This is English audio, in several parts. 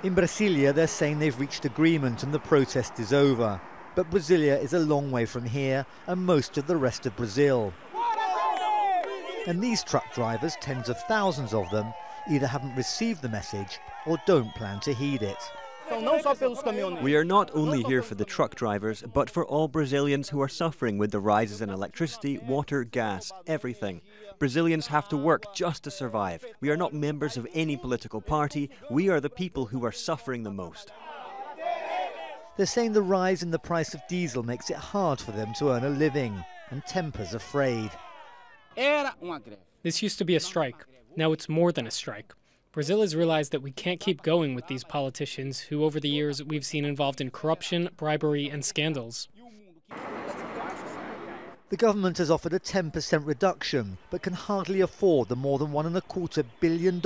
In Brasilia, they're saying they've reached agreement and the protest is over. But Brasilia is a long way from here and most of the rest of Brazil. And these truck drivers, tens of thousands of them, either haven't received the message or don't plan to heed it. We are not only here for the truck drivers, but for all Brazilians who are suffering with the rises in electricity, water, gas, everything. Brazilians have to work just to survive. We are not members of any political party. We are the people who are suffering the most. They're saying the rise in the price of diesel makes it hard for them to earn a living, and tempers are frayed. This used to be a strike. Now it's more than a strike. Brazil has realized that we can't keep going with these politicians who over the years we've seen involved in corruption, bribery and scandals. The government has offered a 10% reduction, but can hardly afford the more than $1.25 billion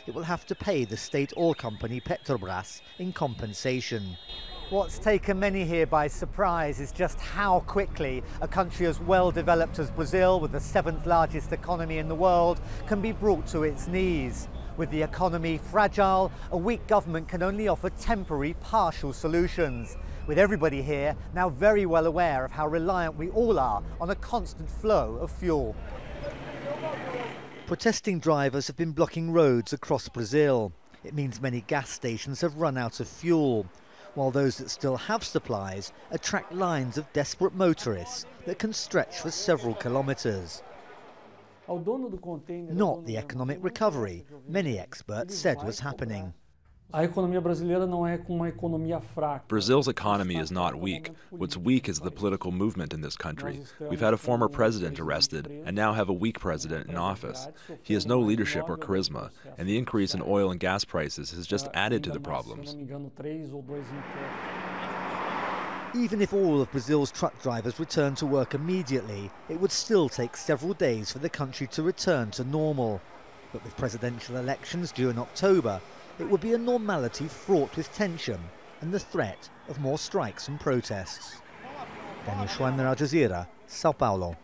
it will have to pay the state oil company Petrobras in compensation. What's taken many here by surprise is just how quickly a country as well developed as Brazil, with the 7th largest economy in the world, can be brought to its knees. With the economy fragile, a weak government can only offer temporary, partial solutions. With everybody here now very well aware of how reliant we all are on a constant flow of fuel. Protesting drivers have been blocking roads across Brazil. It means many gas stations have run out of fuel, while those that still have supplies attract lines of desperate motorists that can stretch for several kilometres. Not the economic recovery many experts said was happening. Brazil's economy is not weak. What's weak is the political movement in this country. We've had a former president arrested and now have a weak president in office. He has no leadership or charisma, and the increase in oil and gas prices has just added to the problems. Even if all of Brazil's truck drivers return to work immediately, it would still take several days for the country to return to normal. But with presidential elections due in October, it would be a normality fraught with tension and the threat of more strikes and protests. Schweimler, Jazeera, Sao Paulo.